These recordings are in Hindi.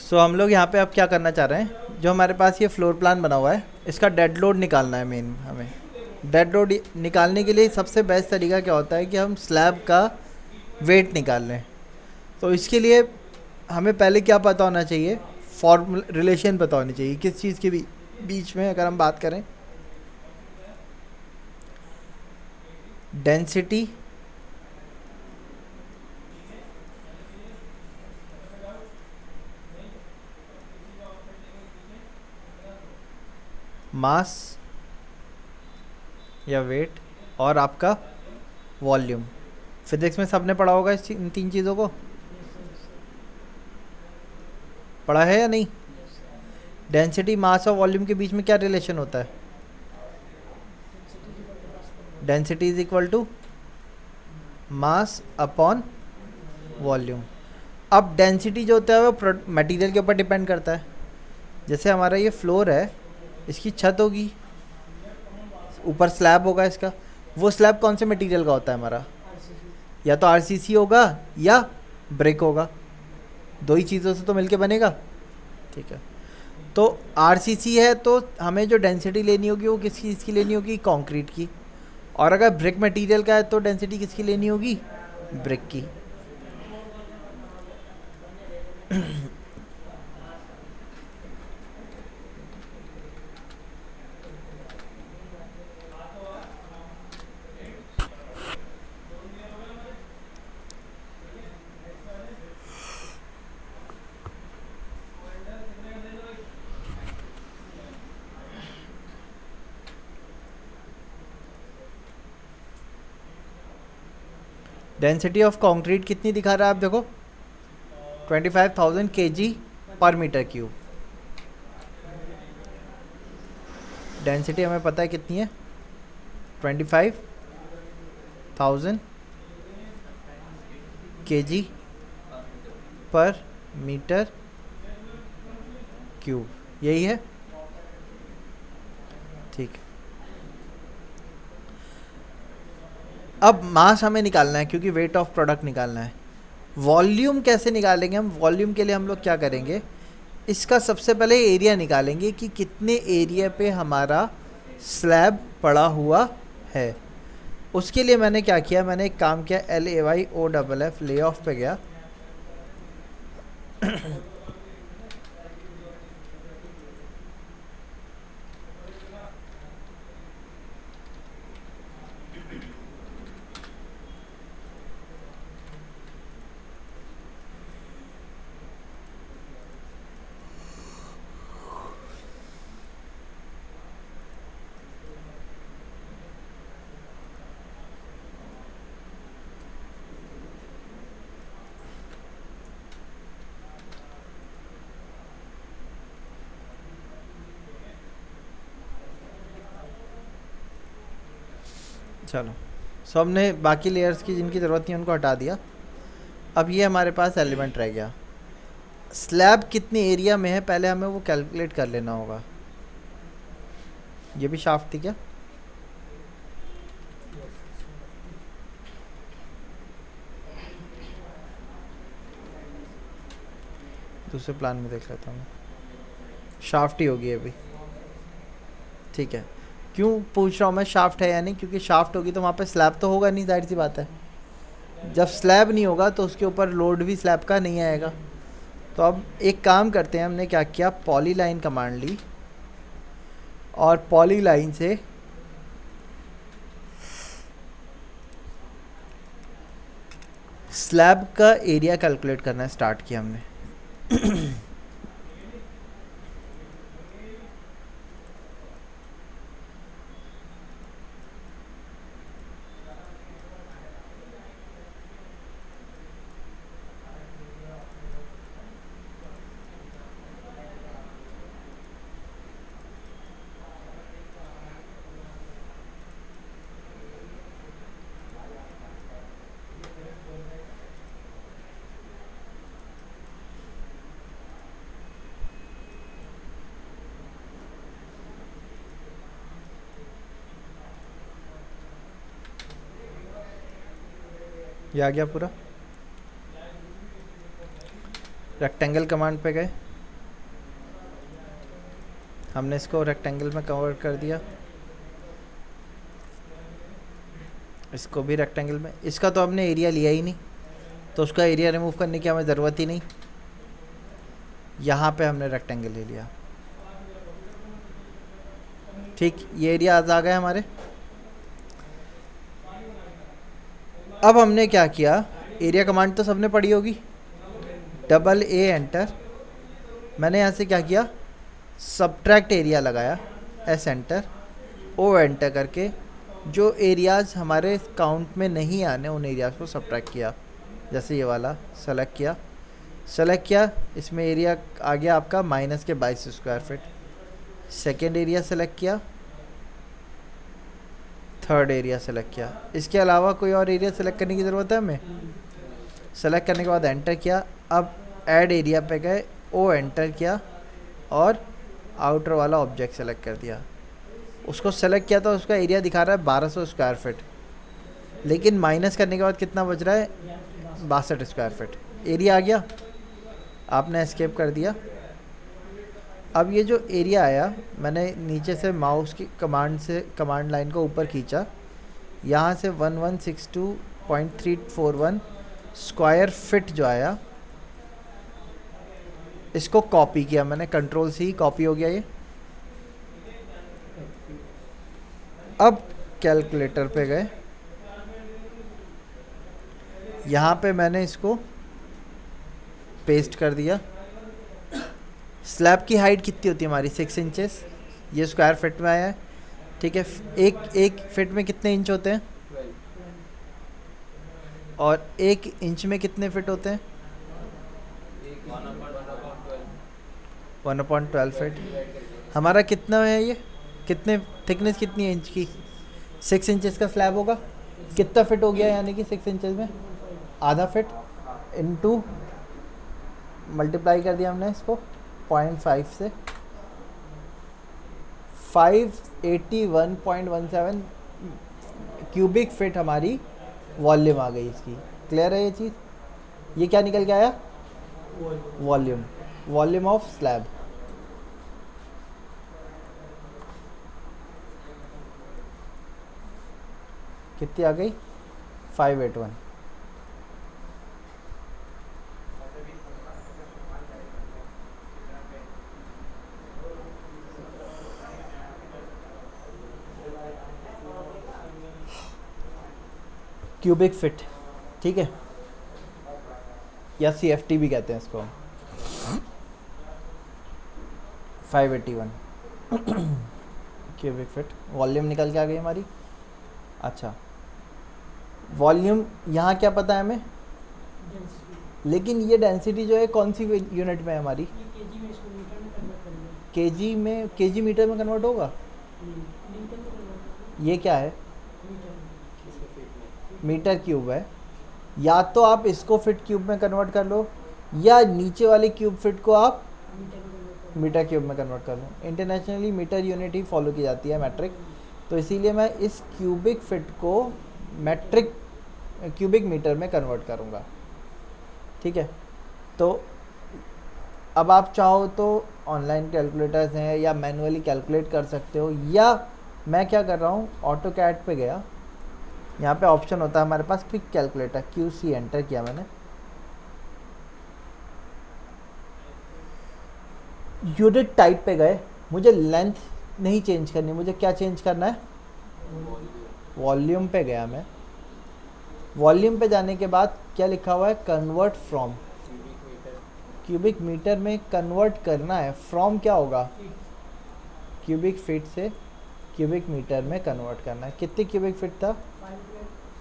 सो हम लोग यहाँ पे अब क्या करना चाह रहे हैं, जो हमारे पास ये फ्लोर प्लान बना हुआ है इसका डेड लोड निकालना है। मेन हमें डेड लोड निकालने के लिए सबसे बेस्ट तरीका क्या होता है कि हम स्लैब का वेट निकाल लें। तो इसके लिए हमें पहले क्या पता होना चाहिए, फॉर्मूला रिलेशन पता होनी चाहिए किस चीज़ के बीच में। अगर हम बात करें डेंसिटी मास या वेट और आपका वॉल्यूम। फिजिक्स में सबने पढ़ा होगा इन तीन चीज़ों को, पढ़ा है या नहीं? डेंसिटी मास और वॉल्यूम के बीच में क्या रिलेशन होता है? Density is equal to mass upon volume. अब डेंसिटी जो होता है वो मटेरियल के ऊपर डिपेंड करता है। जैसे हमारा ये फ्लोर है, इसकी छत होगी, ऊपर स्लैब होगा इसका। वो स्लैब कौन से मटेरियल का होता है हमारा? या तो आरसीसी होगा या ब्रिक होगा, दो ही चीज़ों से तो मिलके बनेगा। ठीक है, तो आरसीसी है तो हमें जो डेंसिटी लेनी होगी वो किस चीज़ की लेनी होगी? कंक्रीट की। और अगर ब्रिक मटेरियल का है तो डेंसिटी किसकी लेनी होगी? ब्रिक की। डेंसिटी ऑफ कंक्रीट कितनी दिखा रहा है आप देखो, 25,000 kg पर मीटर क्यूब। डेंसिटी हमें पता है कितनी है, 25,000 kg पर मीटर क्यूब, यही है। ठीक है, अब मास हमें निकालना है क्योंकि वेट ऑफ प्रोडक्ट निकालना है। वॉल्यूम कैसे निकालेंगे हम? वॉल्यूम के लिए हम लोग क्या करेंगे, इसका सबसे पहले एरिया निकालेंगे कि कितने एरिया पे हमारा स्लैब पड़ा हुआ है। उसके लिए मैंने क्या किया, मैंने एक काम किया, LAYOFF ले ऑफ पे गया। चलो, सो हमने बाकी लेयर्स की जिनकी ज़रूरत नहीं उनको हटा दिया। अब ये हमारे पास एलिमेंट रह गया। स्लैब कितने एरिया में है पहले हमें वो कैलकुलेट कर लेना होगा। ये भी शाफ्ट थी क्या? दूसरे प्लान में देख लेता हूँ, शाफ्ट ही होगी ये भी। ठीक है, क्यों पूछ रहा हूँ मैं शाफ्ट है या नहीं, क्योंकि शाफ्ट होगी तो वहाँ पे स्लैब तो होगा नहीं, जाहिर सी बात है। जब स्लैब नहीं होगा तो उसके ऊपर लोड भी स्लैब का नहीं आएगा। तो अब एक काम करते हैं, हमने क्या किया, पॉली लाइन कमांड ली और पॉली लाइन से स्लैब का एरिया कैलकुलेट करना स्टार्ट किया हमने। ये आ गया पूरा। रेक्टेंगल कमांड पे गए, हमने इसको रेक्टेंगल में कन्वर्ट कर दिया, इसको भी रेक्टेंगल में। इसका तो हमने एरिया लिया ही नहीं, तो उसका एरिया रिमूव करने की हमें ज़रूरत ही नहीं। यहाँ पे हमने रेक्टेंगल ले लिया, ठीक, ये एरिया आ गए हमारे। अब हमने क्या किया, एरिया कमांड तो सबने पढ़ी होगी, डबल ए एंटर। मैंने यहाँ से क्या किया, सब्ट्रैक्ट एरिया लगाया, एस एंटर, ओ एंटर करके जो एरियाज़ हमारे काउंट में नहीं आने उन एरियाज़ को सब्ट्रैक्ट किया। जैसे ये वाला सेलेक्ट किया, इसमें एरिया आ गया आपका माइनस के 22 square feet. Second area select किया, थर्ड एरिया सेलेक्ट किया। इसके अलावा कोई और एरिया सेलेक्ट करने की ज़रूरत है हमें? सेलेक्ट करने के बाद एंटर किया। अब ऐड एरिया पे गए, ओ एंटर किया और आउटर वाला ऑब्जेक्ट सेलेक्ट कर दिया। उसको सेलेक्ट किया तो उसका एरिया दिखा रहा है 1200 स्क्वायर फीट, लेकिन माइनस करने के बाद कितना बच रहा है, 62 स्क्वायर फीट। एरिया आ गया, आपने एस्केप कर दिया। अब ये जो एरिया आया, मैंने नीचे से माउस की कमांड लाइन को ऊपर खींचा, यहाँ से 1162.341 स्क्वायर फिट जो आया, इसको कॉपी किया मैंने, कंट्रोल सी, कॉपी हो गया ये। अब कैलकुलेटर पे गए, यहाँ पे मैंने इसको पेस्ट कर दिया। स्लैब की हाइट कितनी होती है हमारी, 6 इंचेस, ये स्क्वायर फिट में आया है, ठीक है। एक फिट में कितने इंच होते हैं, और 1 इंच में कितने फिट होते हैं, 1/12 फीट। हमारा कितना है ये, कितने थिकनेस कितनी है इंच की, 6 इंचेस का स्लैब होगा, कितना फिट हो गया, यानी कि 6 इंचेस में आधा फिट, इनटू मल्टीप्लाई कर दिया हमने इसको 0.5 से, 581.17 क्यूबिक फिट हमारी वॉल्यूम आ गई इसकी। क्लियर है ये चीज़? ये क्या निकल के आया, वॉल्यूम ऑफ स्लैब। कितनी आ गई, 581। क्यूबिक फिट, ठीक है, या CFT भी कहते हैं इसको, 581 क्यूबिक फिट। वॉल्यूम निकल के आ गई हमारी। अच्छा, वॉल्यूम यहाँ क्या पता है हमें, लेकिन ये डेंसिटी जो है कौन सी यूनिट में है हमारी, केजी में, केजी मीटर में कन्वर्ट होगा। ये क्या है, मीटर क्यूब है। या तो आप इसको फिट क्यूब में कन्वर्ट कर लो, या नीचे वाले क्यूब फिट को आप मीटर क्यूब में कन्वर्ट कर लो। इंटरनेशनली मीटर यूनिट ही फॉलो की जाती है, मैट्रिक, तो इसीलिए मैं इस क्यूबिक फिट को मैट्रिक क्यूबिक मीटर में कन्वर्ट करूँगा, ठीक है। तो अब आप चाहो तो ऑनलाइन कैलकुलेटर्स हैं, या मैनुअली कैलकुलेट कर सकते हो, या मैं क्या कर रहा हूँ, ऑटो कैड पे गया, यहाँ पे ऑप्शन होता है हमारे पास क्विक कैलकुलेटर, QC एंटर किया मैंने। यूनिट टाइप पे गए, मुझे लेंथ नहीं चेंज करनी, मुझे क्या चेंज करना है, वॉल्यूम पे गया मैं। वॉल्यूम पे जाने के बाद क्या लिखा हुआ है, कन्वर्ट फ्रॉम, क्यूबिक मीटर में कन्वर्ट करना है। फ्रॉम क्या होगा, क्यूबिक फीट से क्यूबिक मीटर में कन्वर्ट करना है। कितनी क्यूबिक फीट था,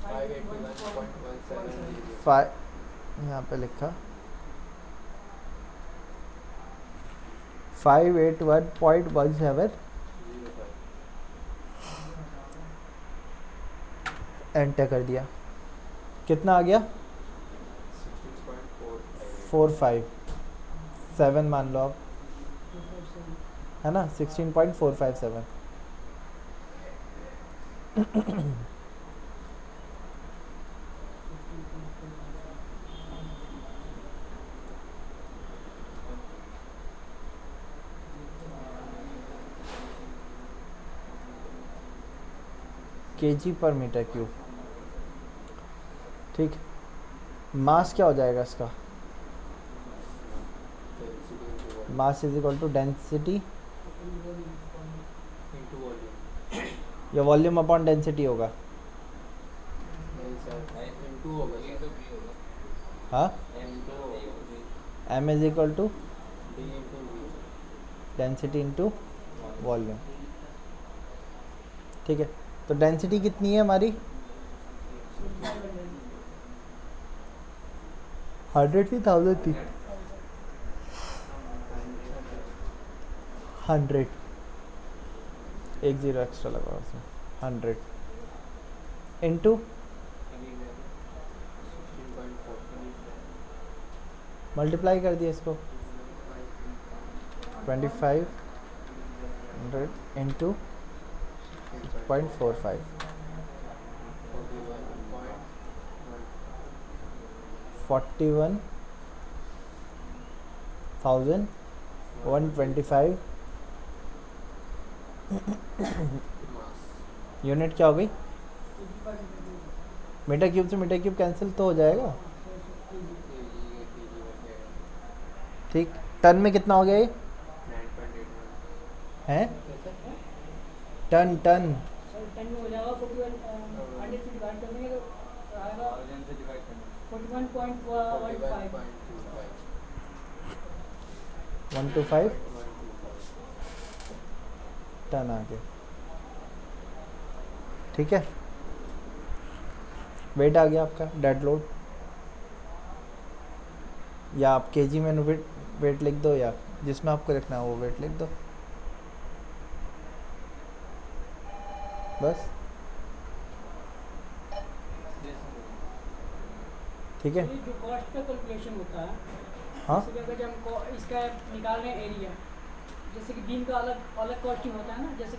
581.170, यहाँ पे लिखा 581.17, एंटर कर दिया। कितना आ गया, 457 मान लो आप, है ना, 16.457। केजी पर मीटर क्यूब। ठीक, मास क्या हो जाएगा इसका? Mass is equal to density या वॉल्यूम अपॉन डेंसिटी होगा? हाँ, M is equal to density into volume. ठीक है, तो डेंसिटी कितनी है हमारी? 100 थी, 1000 थी? 100, एक ज़ीरो एक्स्ट्रा लगा उसमें। 100 इंटू मल्टीप्लाई कर दिया इसको, 2500 इंटू 0.45, 41,125 यूनिट क्या हो गई? मीटर क्यूब से मीटर क्यूब कैंसिल तो हो जाएगा। ठीक, टन में कितना हो गया ये? हैं? टन टन टन में हो जाएगा 41 100 से डिवाइड कर देंगे तो आएगा 41.15 125 टन आ गया। ठीक है, वेट आ गया आपका, डेड लोड। या आप केजी में वेट लिख दो, या जिसमें आपको लिखना है वो वेट लिख दो, बस। ठीक है, ये जो कॉस्ट का कैलकुलेशन होता है, हाँ जैसे कि अगर हम इसका निकाल रहे हैं एरिया, जैसे कि बीम का अलग अलग कॉस्टिंग होता है ना, जैसे